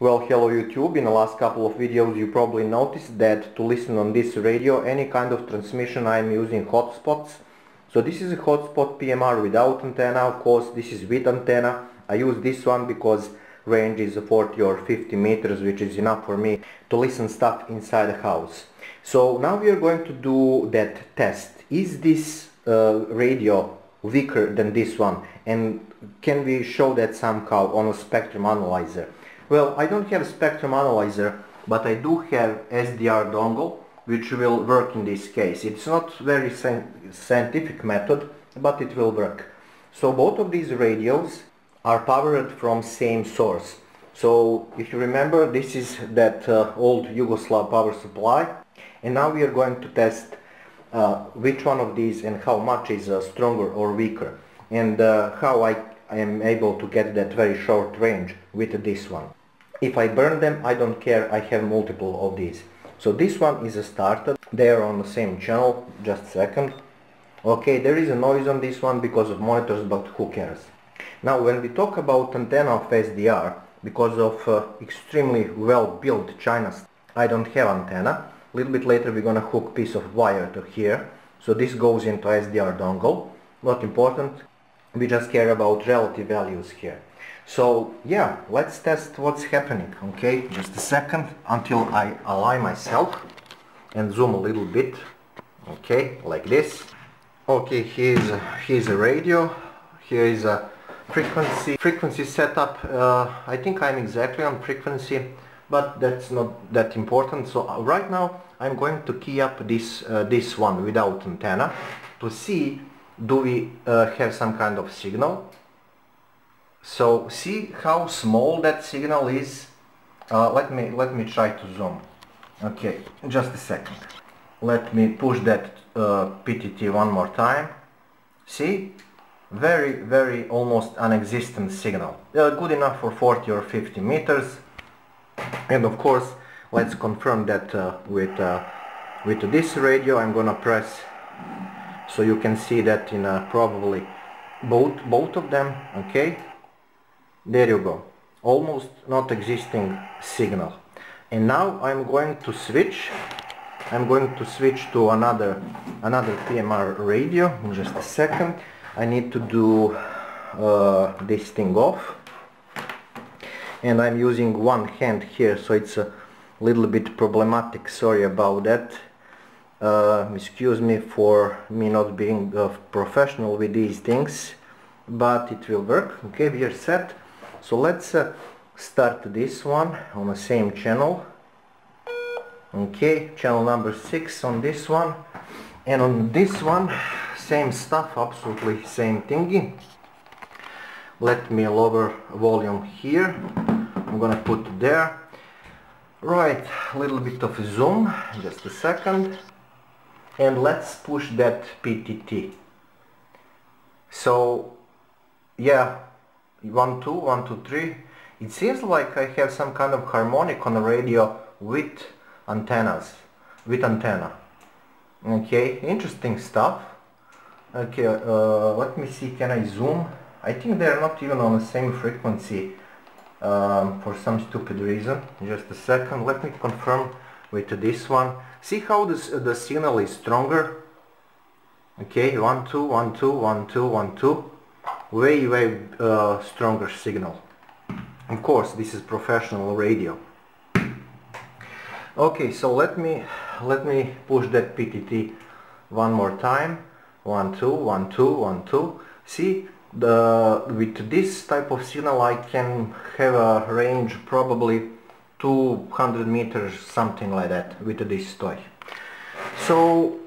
Well, hello YouTube. In the last couple of videos you probably noticed that to listen on this radio, any kind of transmission, I am using hotspots. So this is a hotspot PMR without antenna. Of course this is with antenna. I use this one because range is 40 or 50 meters, which is enough for me to listen stuff inside the house. So now we are going to do that test. Is this radio weaker than this one, and can we show that somehow on a spectrum analyzer? Well, I don't have a spectrum analyzer, but I do have SDR dongle, which will work in this case. It's not very scientific method, but it will work. So both of these radios are powered from same source. So if you remember, this is that old Yugoslav power supply, and now we are going to test which one of these and how much is stronger or weaker, and how I am able to get that very short range with this one. If I burn them, I don't care, I have multiple of these. So this one is started, they are on the same channel. Just a second. Okay, there is a noise on this one because of monitors, but who cares. Now when we talk about antenna of SDR, because of extremely well built China, I don't have antenna. A little bit later we're gonna hook piece of wire to here, so this goes into SDR dongle. Not important, we just care about relative values here. So yeah, let's test what's happening. Okay, just a second until I align myself and zoom a little bit. Okay, like this. Okay, here's a radio, here is a frequency setup. I think I'm exactly on frequency, but that's not that important. So right now I'm going to key up this one without antenna to see do we have some kind of signal. So see how small that signal is. Let me try to zoom. Okay, just a second. Let me push that PTT one more time. See, very almost non-existent signal. Good enough for 40 or 50 meters. And of course, let's confirm that with this radio. I'm gonna press so you can see that in probably both of them. Okay, there you go, almost not existing signal. And now I'm going to switch to another PMR radio. In just a second, I need to do this thing off, and I'm using one hand here, so it's a little bit problematic. Sorry about that. Excuse me for me not being professional with these things, but it will work. Okay, we are set. So let's start this one on the same channel. Okay, channel number 6 on this one, and on this one same stuff, absolutely same thingy. Let me lower volume here. I'm gonna put it there. Right, a little bit of zoom, just a second, and let's push that PTT. So yeah, 1 2 1 2 3. It seems like I have some kind of harmonic on the radio with antenna. Okay, interesting stuff. Okay, let me see, can I zoom? I think they're not even on the same frequency for some stupid reason. Just a second, let me confirm with this one. See how the signal is stronger? Okay, 1 2 1 2 1 2 1 2. Way stronger signal. Of course, this is professional radio. Okay, so let me push that PTT one more time. 1 2 1 2 1 2. See, with this type of signal I can have a range probably 200 meters, something like that, with this toy. So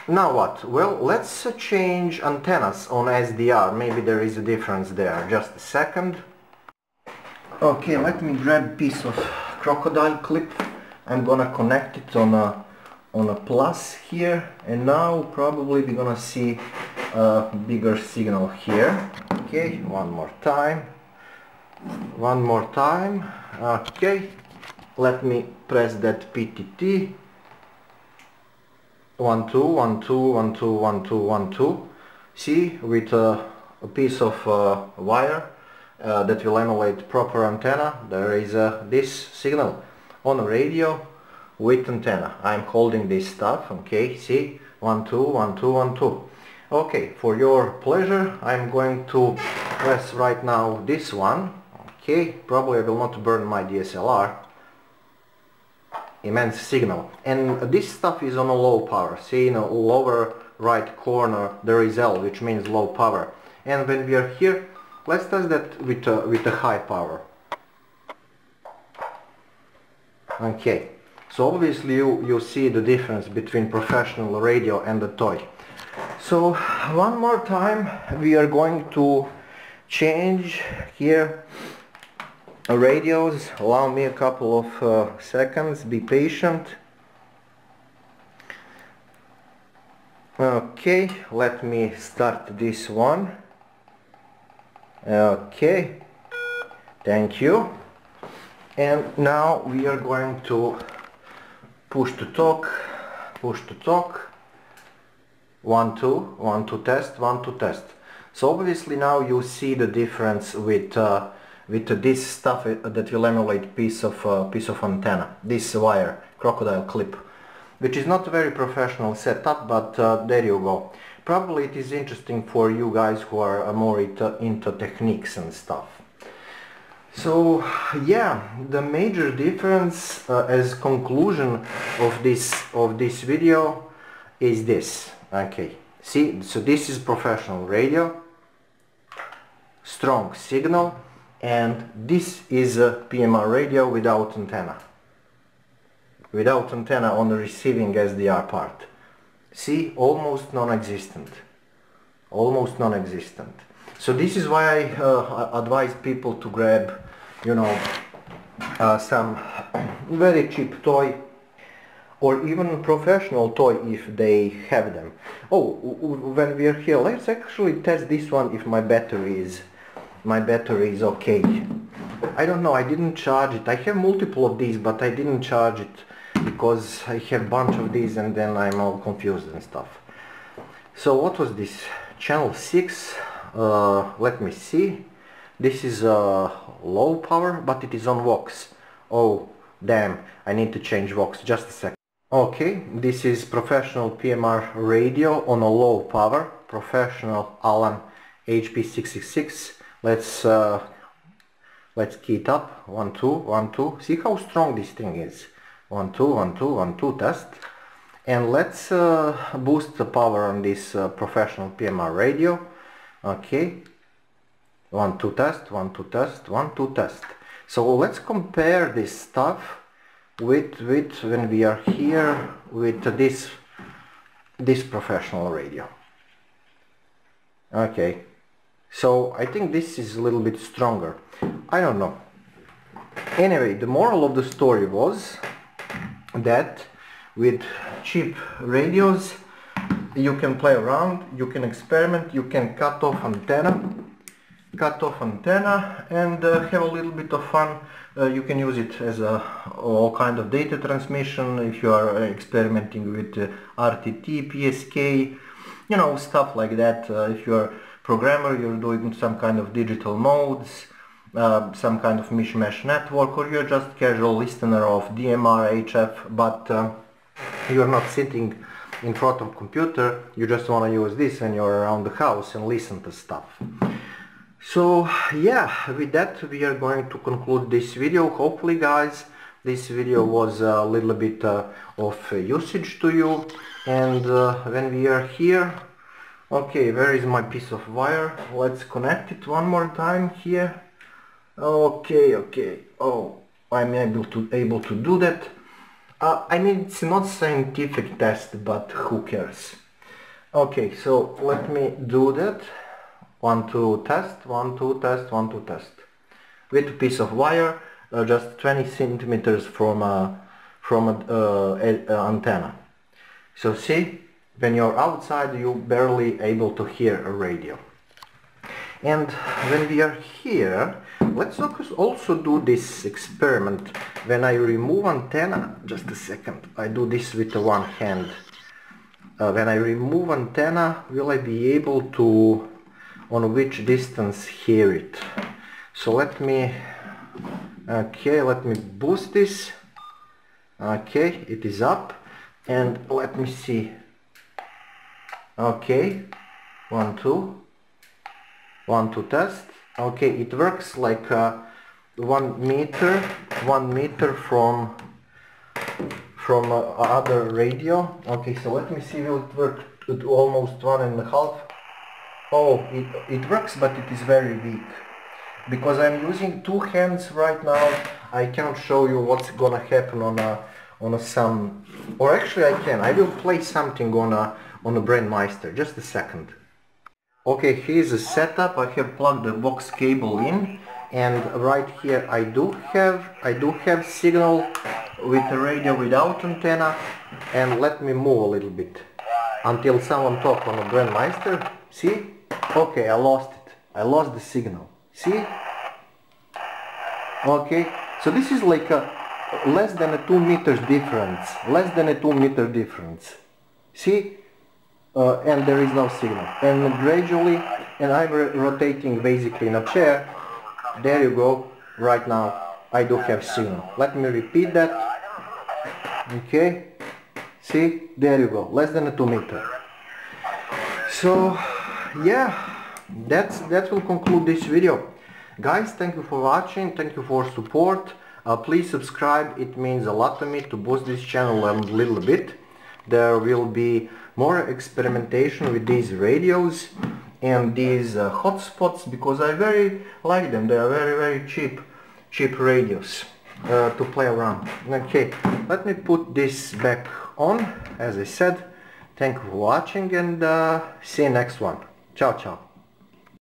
now what? Well, let's change antennas on SDR. Maybe there is a difference there. Just a second. Okay, let me grab a piece of crocodile clip. I'm gonna connect it on a plus here, and now probably we're gonna see a bigger signal here. Okay, one more time. Okay, let me press that PTT. 1 2 1 2 1 2 1 2 1 2. See, with a piece of wire, that will emulate proper antenna. There is this signal on a radio with antenna. I'm holding this stuff, okay, see, 1 2 1 2 1 2. Okay, for your pleasure I'm going to press right now this one. Okay, probably I will not burn my DSLR. Immense signal, and this stuff is on a low power. See, in a lower right corner there is L, which means low power, and when we are here, let's test that with a high power. Okay, so obviously you see the difference between professional radio and the toy. So one more time we are going to change here radios. Allow me a couple of seconds, be patient. Okay, let me start this one. Okay, thank you. And now we are going to push to talk, 1 2 1 2 test, 1 2 test. So obviously now you see the difference with this stuff that will emulate piece of antenna, this wire, crocodile clip, which is not a very professional setup, but there you go. Probably it is interesting for you guys who are more into techniques and stuff. So yeah, the major difference as conclusion of this video is this. Okay, see, so this is professional radio, strong signal, and this is a PMR radio without antenna on the receiving SDR part. See, almost non-existent. So this is why I advise people to grab, you know, some very cheap toy, or even professional toy if they have them. Oh, when we are here, let's actually test this one if my battery is okay. I don't know, I didn't charge it. I have multiple of these, but I didn't charge it because I have a bunch of these and then I'm all confused and stuff. So what was this? Channel 6, let me see. This is low power, but it is on Vox. Oh damn, I need to change Vox, just a second. Okay, this is professional PMR radio on a low power, professional Allen HP666. Let's key it up. 1 2 1 2. See how strong this thing is. 1 2 1 2 1 2 test. And let's boost the power on this professional PMR radio. Okay. 1 2 test, 1 2 test, 1 2 test. So let's compare this stuff with when we are here with this professional radio. Okay. So I think this is a little bit stronger. I don't know. Anyway, the moral of the story was that with cheap radios you can play around, you can experiment, you can cut off antenna and have a little bit of fun. You can use it as all kind of data transmission if you are experimenting with RTT, PSK, you know, stuff like that. If you are programmer, you're doing some kind of digital modes, some kind of mishmash network, or you're just casual listener of DMR, HF, but you're not sitting in front of a computer, you just want to use this when you're around the house and listen to stuff. So yeah, with that we are going to conclude this video. Hopefully guys, this video was a little bit of usage to you. And when we are here, okay, where is my piece of wire? Let's connect it one more time here. Okay. Oh, I'm able to do that. I mean, it's not scientific test, but who cares? Okay, so let me do that. 1 2 test, 1 2 test, 1 2 test. With a piece of wire, just 20 centimeters from an antenna. So see, when you're outside, you're barely able to hear a radio. And when we are here, let's also do this experiment. When I remove antenna, just a second, I do this with one hand. When I remove antenna, will I be able to, on which distance, hear it? So let me boost this. Okay, it is up, and let me see. Okay, 1 2 1 2 test. Okay, it works like 1 meter from other radio. Okay, so let me see, will it work at almost 1.5? Oh, it works, but it is very weak. Because I'm using 2 hands right now, I cannot show you what's gonna happen on a some, or actually I can. I will play something on a Brandmeister. Just a second. Okay, here's the setup. I have plugged the box cable in, and right here I do have signal with the radio without antenna. And let me move a little bit until someone talk on a Brandmeister. See? Okay, I lost it. I lost the signal. See? Okay, so this is like a less than a 2 meters difference. Less than a 2 meter difference. See? And there is no signal. And gradually, and I'm rotating basically in a chair. There you go. Right now, I do have signal. Let me repeat that. Okay. See? There you go. Less than a 2 meter. So, yeah, that will conclude this video. Guys, thank you for watching. Thank you for support. Please subscribe. It means a lot to me to boost this channel a little bit. There will be more experimentation with these radios and these hotspots, because I very like them. They are very cheap radios to play around. Okay, let me put this back on. As I said, thank you for watching, and see you next one. Ciao ciao.